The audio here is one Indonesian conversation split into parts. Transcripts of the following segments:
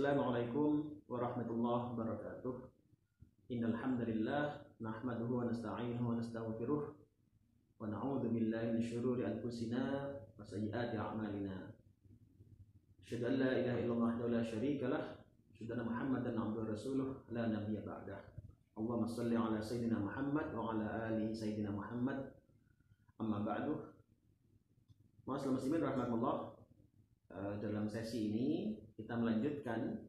Assalamualaikum warahmatullahi wabarakatuh. Innal hamdalillah nahmaduhu wa nasta'inuhu wa nastaghfiruh wa na'udzu billahi min syururi anfusina wa sayyiati a'malina. Asyhadu an la ilaha illallah wa la syarika lah, asyhadu anna Muhammadan abduhu wa rasuluh la nabiyya ba'dah. Allahumma shalli ala sayyidina Muhammad wa ala ali sayyidina Muhammad. Amma ba'du. Ma'asyiral muslimin rahimakumullah. Dalam sesi ini kita melanjutkan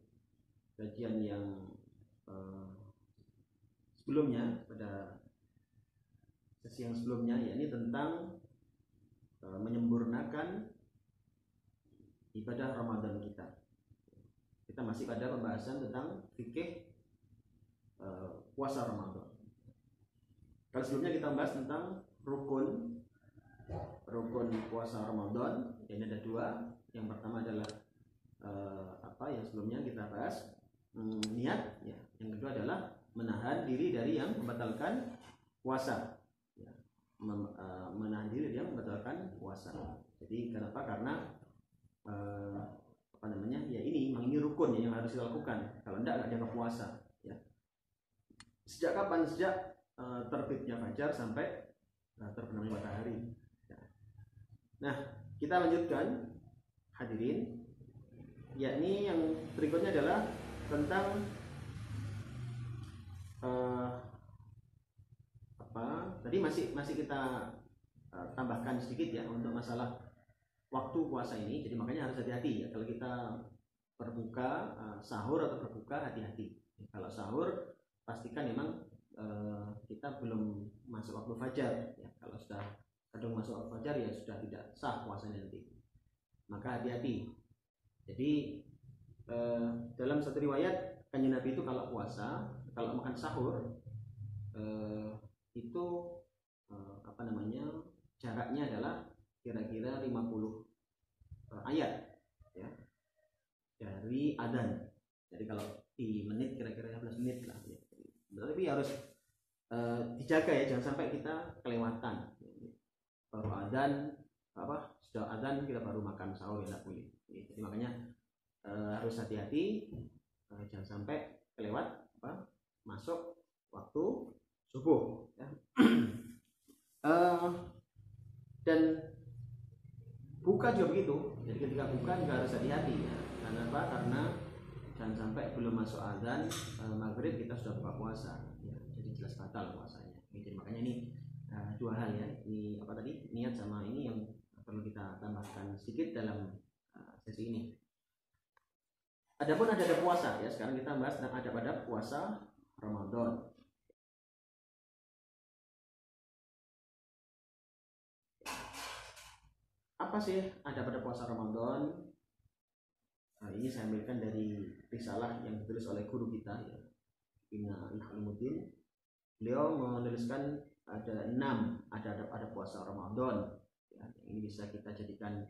kajian yang sebelumnya, pada sesi yang sebelumnya, yakni tentang menyempurnakan ibadah Ramadan kita. Kita masih pada pembahasan tentang fikih puasa Ramadan. Kalau sebelumnya kita bahas tentang rukun puasa Ramadan. Ini ada dua. Yang pertama adalah yang sebelumnya kita bahas, niat, ya. Yang kedua adalah menahan diri dari yang membatalkan puasa, ya. Menahan diri dari yang membatalkan puasa. Jadi kenapa? Karena ini rukun yang harus dilakukan. Kalau enggak dianggap puasa, ya. Sejak kapan? Sejak terbitnya fajar sampai terbenamnya matahari, ya. Nah, kita lanjutkan, hadirin, yakni yang berikutnya adalah tentang tadi masih kita tambahkan sedikit, ya, untuk masalah waktu puasa ini. Jadi makanya harus hati-hati, ya, kalau kita berbuka, sahur atau berbuka, hati-hati. Kalau sahur pastikan memang kita belum masuk waktu fajar, ya. Kalau sudah kadang masuk waktu fajar, ya sudah tidak sah puasanya nanti. Maka hati-hati. Jadi dalam satu riwayat, Kanjeng Nabi itu kalau puasa, kalau makan sahur, itu jaraknya adalah kira-kira 50 ayat, ya, dari adzan. Jadi kalau di menit kira-kira 15 menit lah, ya. Tapi harus dijaga, ya, jangan sampai kita kelewatan. Baru adzan, sudah adzan kita baru makan sahur, ya, tidak boleh. Jadi makanya harus hati-hati, jangan sampai kelewat masuk waktu subuh, ya. Dan buka juga begitu. Jadi ketika buka juga harus hati-hati, ya. Karena apa? Karena jangan sampai belum masuk adzan maghrib kita sudah buka puasa, ya. Jadi jelas batal puasanya. Jadi makanya ini dua hal, ya. Ini niat sama ini yang perlu kita tambahkan sedikit dalam sesi ini. Adapun ada puasa, ya. Sekarang kita bahas tentang ada puasa Ramadan. Apa sih ada pada puasa Ramadan? Nah, ini saya ambilkan dari risalah yang ditulis oleh guru kita, ya, Ibnu Al-Mutin. Beliau menuliskan ada 6 ada puasa Ramadan, ya. Ini bisa kita jadikan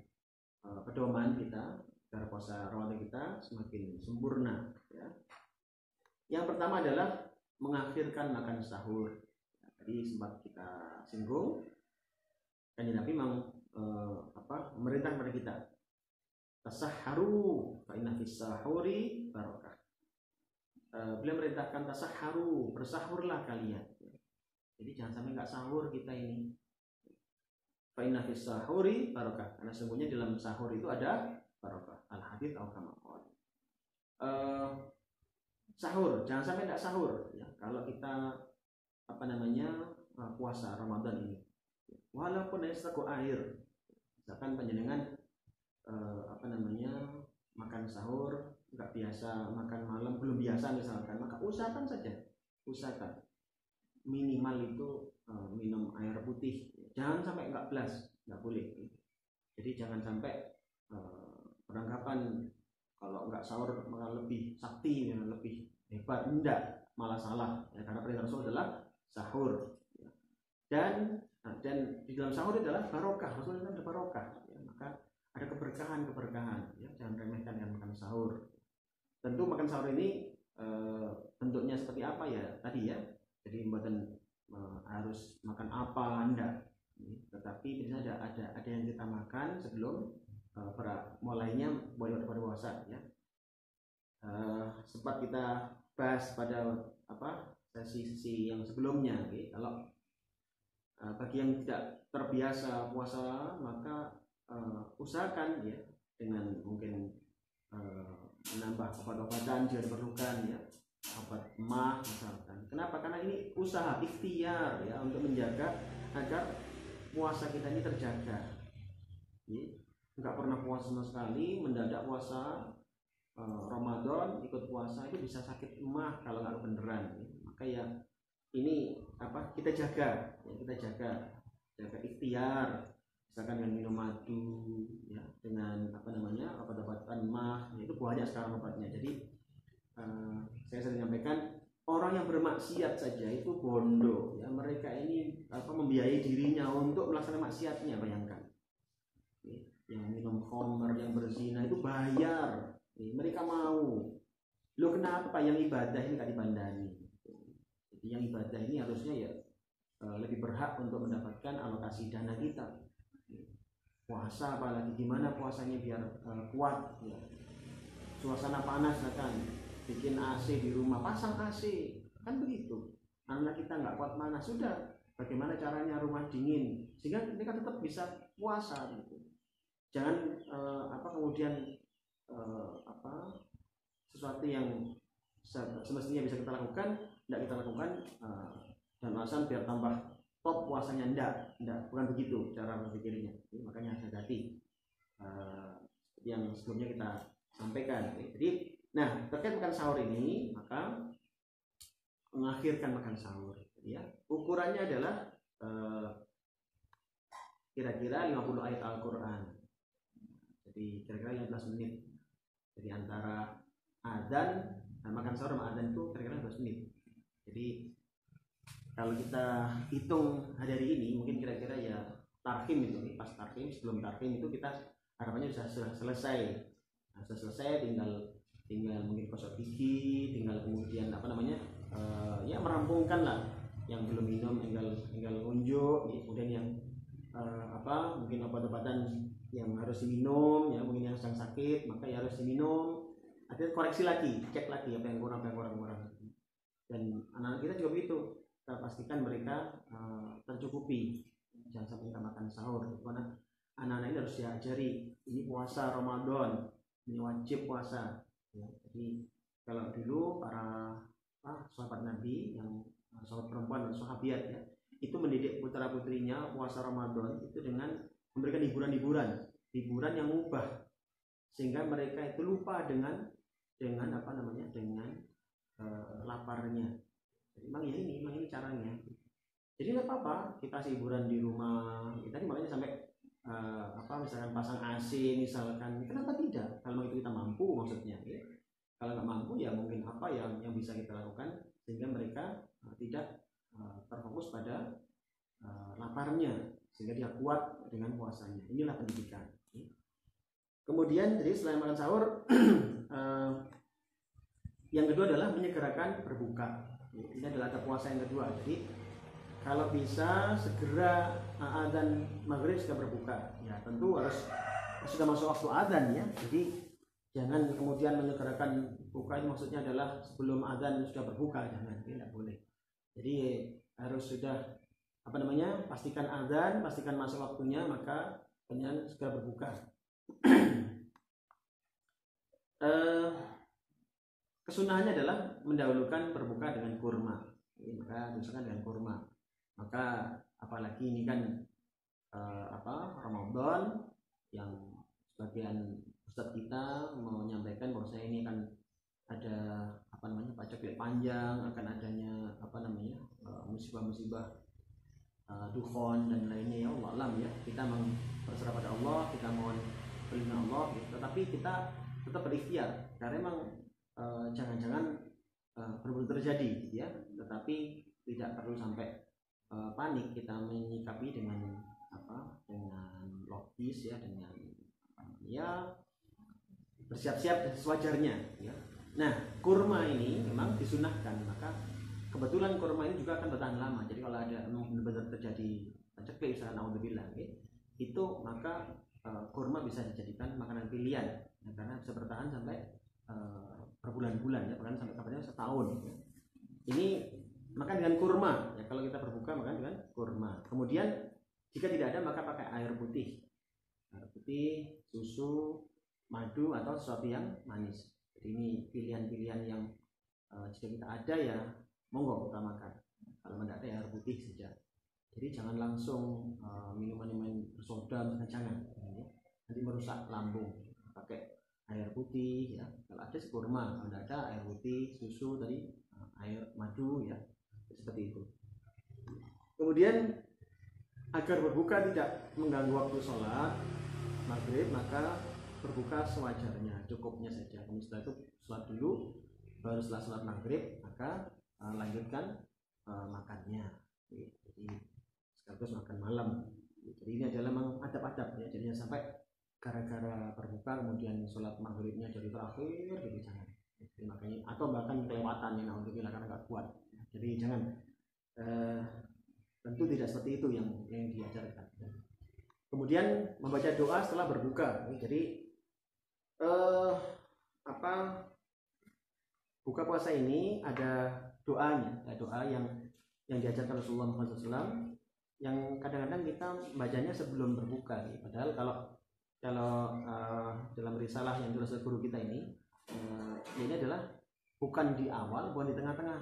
pedoman kita agar puasa Ramadan kita semakin sempurna, ya. Yang pertama adalah mengakhirkan makan sahur. Tadi sempat kita singgung, Kanjeng Nabi memerintah kepada kita, tasahharu fa inna fis sahuri barakah. Beliau merintahkan tasahharu, bersahurlah kalian. Jadi jangan sampai nggak sahur kita ini. Fa inna fis sahuri barakah, karena sesungguhnya dalam sahur itu ada barakah. Al-hadits atau kama qala. Sahur, jangan sampai nggak sahur, ya. Kalau kita puasa Ramadan ini, walaupun hanya seteguk air, misalkan panjenengan makan sahur nggak biasa, makan malam belum biasa misalkan, maka usahakan minimal itu minum air putih, jangan sampai nggak belas, nggak boleh. Jadi jangan sampai beranggapan kalau nggak sahur maka lebih sakti, ya, lebih hebat, enggak, malah salah, ya, karena perintah Rasul adalah sahur, ya. Dan di dalam sahur adalah barokah, Rasulullah ada barokah, ya. Maka ada keberkahan, ya, jangan remehkan dengan makan sahur. Tentu makan sahur ini bentuknya seperti apa, ya, tadi, ya. Jadi buatan harus makan apa, enggak. Tetapi biasanya ada yang kita makan sebelum mulainya puasa, ya. sempat kita bahas pada sesi yang sebelumnya. Kalau bagi yang tidak terbiasa puasa, maka usahakan ya dengan mungkin menambah obat-obatan jika diperlukan ya, obat emah misalkan. Kenapa? Karena ini usaha ikhtiar ya untuk menjaga agar puasa kita ini terjaga. Nggak pernah puasa sama sekali, mendadak puasa Ramadan ikut puasa itu bisa sakit emah kalau nggak beneran. Maka ya ini kita jaga ikhtiar, misalkan dengan minum madu ya, dengan obat-obatan emah ya, itu banyak sekarang obatnya. Jadi saya sering menyampaikan orang yang bermaksiat saja itu bondo ya, mereka ini membiayai dirinya untuk melaksanakan maksiatnya. Bayangkan yang minum khamr, yang berzina itu bayar, mereka mau. Lo kenapa yang ibadah ini gak dibandani? Jadi yang ibadah ini harusnya ya lebih berhak untuk mendapatkan alokasi dana kita. Puasa apalagi, gimana puasanya biar kuat ya. Suasana panas kan, bikin AC di rumah, pasang AC, kan begitu. Anak kita nggak kuat panas, sudah bagaimana caranya rumah dingin sehingga mereka tetap bisa puasa gitu. Jangan kemudian sesuatu yang semestinya bisa kita lakukan tidak kita lakukan dan alasan biar tambah top puasanya. Enggak, bukan begitu cara berpikirnya. Makanya hati-hati yang sebelumnya kita sampaikan. Jadi nah, terkait makan sahur ini, maka mengakhirkan makan sahur ya, ukurannya adalah kira-kira 50 ayat Al-Quran. Jadi kira-kira 15 menit. Jadi antara adzan makan sahur sama adzan itu kira-kira 15 menit. Jadi kalau kita hitung hari ini mungkin kira-kira ya tarhim itu, pas tarhim, sebelum tarhim itu kita harapannya sudah selesai. Nah, sudah selesai, tinggal mungkin gosok gigi, tinggal kemudian ya merampungkan lah yang belum minum, tinggal unjuk, kemudian yang mungkin obat-obatan yang harus diminum ya, mungkin yang sedang sakit maka ya harus diminum. Ada koreksi lagi, cek lagi apa yang kurang. Dan anak-anak kita juga begitu, kita pastikan mereka tercukupi, jangan sampai kita makan sahur. Karena anak-anak ini harus diajari, ini puasa Ramadan, ini wajib puasa ya. Jadi kalau dulu para sahabat Nabi yang sahabat perempuan dan sahabiat ya, itu mendidik putra putrinya puasa Ramadan itu dengan memberikan hiburan yang mubah, sehingga mereka itu lupa dengan laparnya. Jadi memang ini caranya. Jadi nggak apa-apa kita kasih hiburan di rumah. Kita makanya sampai misalkan pasang AC misalkan, kenapa tidak? Kalau itu kita mampu maksudnya ya. Kalau nggak mampu ya mungkin apa yang bisa kita lakukan sehingga mereka tidak terfokus pada laparnya, sehingga dia kuat dengan puasanya. Inilah pendidikan. Kemudian jadi selain makan sahur yang kedua adalah menyegerakan berbuka. Ini adalah ada puasa yang kedua. Jadi kalau bisa segera adzan maghrib sudah berbuka. Ya tentu harus sudah masuk waktu adzan ya. Jadi jangan kemudian menyegerakan buka, ini maksudnya adalah sebelum adzan sudah berbuka, jangan, tidak boleh. Jadi harus sudah pastikan adzan, pastikan masuk waktunya, maka kemudian segera berbuka. Kesunahannya adalah mendahulukan berbuka dengan kurma. Maka misalkan dengan kurma. Maka apalagi ini kan Ramadan yang sebagian ustadz kita menyampaikan bahwa saya ini akan ada paceklik panjang, akan adanya musibah-musibah dukhon dan lainnya ya Allah alam ya. Kita berserah pada Allah, kita mohon perlindungan Allah ya. Tetapi kita tetap berikhtiar karena memang jangan-jangan benar-benar terjadi ya. Tetapi tidak perlu sampai panik, kita menyikapi dengan logis ya, dengan bersiap-siap sewajarnya ya. Nah, kurma ini memang disunahkan, maka kebetulan kurma ini juga akan bertahan lama. Jadi kalau ada benar-benar terjadi paceklik misalnya, naudzubillah ya, itu maka kurma bisa dijadikan makanan pilihan ya, karena bisa bertahan sampai berbulan-bulan ya, bahkan sampai kabarnya setahun ya. Ini makan dengan kurma ya, kalau kita berbuka makan dengan kurma. Kemudian jika tidak ada maka pakai air putih, susu, madu atau sesuatu yang manis. Jadi ini pilihan-pilihan yang jika kita ada ya monggo utamakan. Kalau tidak ada ya air putih saja. Jadi jangan langsung minuman-minuman bersoda misalkan, jangan ya. Nanti merusak lambung. Pakai air putih ya. Kalau ada kurma, kalau tidak ada air putih, susu tadi, air madu ya. Seperti itu. Kemudian agar berbuka tidak mengganggu waktu sholat maghrib, maka berbuka sewajarnya, cukupnya saja. Kemudian setelah itu sholat dulu, baru setelah sholat maghrib maka lanjutkan makannya. Jadi sekaligus makan malam. Jadi ini adalah memang adab-adab ya. Jadinya sampai gara-gara berbuka kemudian sholat maghribnya jadi terakhir, jadi jangan. Jadi makanya atau bahkan kelewatan ya, alhamdulillah karena nggak kuat. Jadi jangan. Tentu tidak seperti itu yang diajarkan. Kemudian membaca doa setelah berbuka. Jadi buka puasa ini ada doanya, doa yang diajarkan Rasulullah SAW, yang kadang-kadang kita bacanya sebelum berbuka. Padahal kalau dalam risalah yang ditulis guru kita ini adalah bukan di awal, bukan di tengah-tengah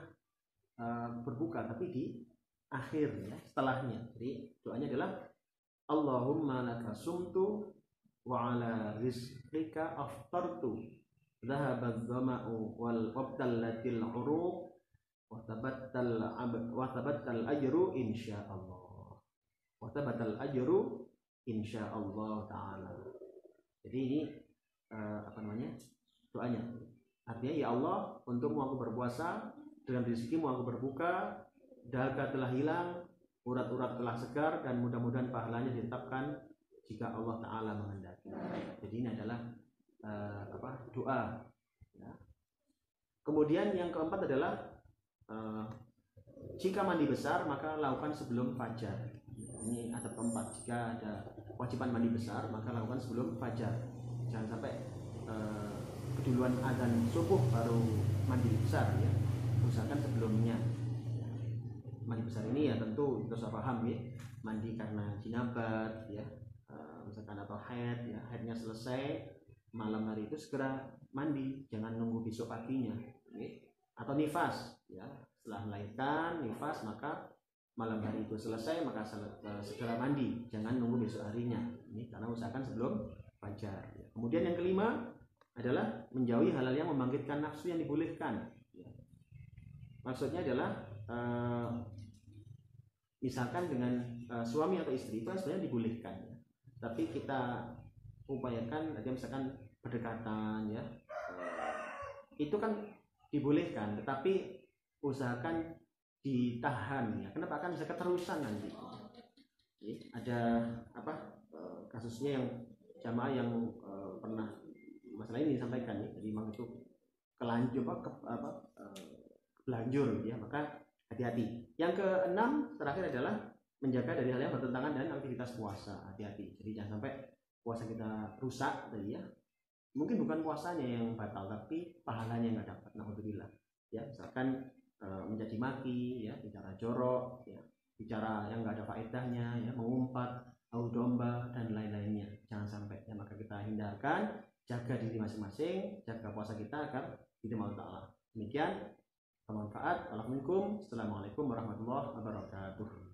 berbuka, tapi di akhir ya, setelahnya. Jadi doanya adalah Allahumma laka sumtu wa ala rizqika aftartu dhahabadz dhama'u wal wabtallatil uruq wa tabattal ajru insyaallah. Wa tabattal ajru insyaallah taala. Jadi ini doanya. Artinya ya Allah, untukmu aku berpuasa, dengan rezekimu aku berbuka, dahaga telah hilang, urat-urat telah segar, dan mudah-mudahan pahalanya ditetapkan jika Allah Ta'ala menghendaki. Jadi ini adalah doa ya. Kemudian yang keempat adalah jika mandi besar maka lakukan sebelum fajar. Ini adab keempat, jika ada kewajiban mandi besar maka lakukan sebelum fajar. Jangan sampai keduluan azan subuh baru mandi besar ya, usahakan sebelumnya. Mandi besar ini ya tentu kita harus paham ya, mandi karena jinabat ya, misalkan atau haid ya, haidnya selesai malam hari itu segera mandi, jangan nunggu besok paginya ya. Atau nifas ya, setelah melahirkan nifas maka malam hari itu selesai maka segera mandi, jangan nunggu besok harinya ini, karena usahakan sebelum fajar ya. Kemudian yang kelima adalah menjauhi hal-hal yang membangkitkan nafsu yang dibolehkan ya. Maksudnya adalah misalkan dengan suami atau istri itu sebenarnya dibolehkan ya. Tapi kita upayakan aja misalkan berdekatan ya, itu kan dibolehkan, tetapi usahakan ditahan ya. Kenapa? Kan bisa keterusan nanti. Ada kasusnya yang jamaah yang pernah masalah ini disampaikan ya. Jadi memang itu kelanjur ya, maka hati-hati. Yang keenam terakhir adalah menjaga dari hal yang bertentangan dengan aktivitas puasa. Hati-hati. Jadi jangan sampai puasa kita rusak tadi ya. Mungkin bukan puasanya yang batal, tapi pahalanya yang nggak dapat. Alhamdulillah. Ya, misalkan mencaci maki, ya, bicara jorok, ya, bicara yang nggak ada faedahnya, ya, mengumpat, adu domba dan lain-lainnya. Jangan sampai. Ya, maka kita hindarkan, jaga diri masing-masing, jaga puasa kita agar diterima Allah Ta'ala. Demikian. Bermanfaat. Assalamualaikum warahmatullahi wabarakatuh.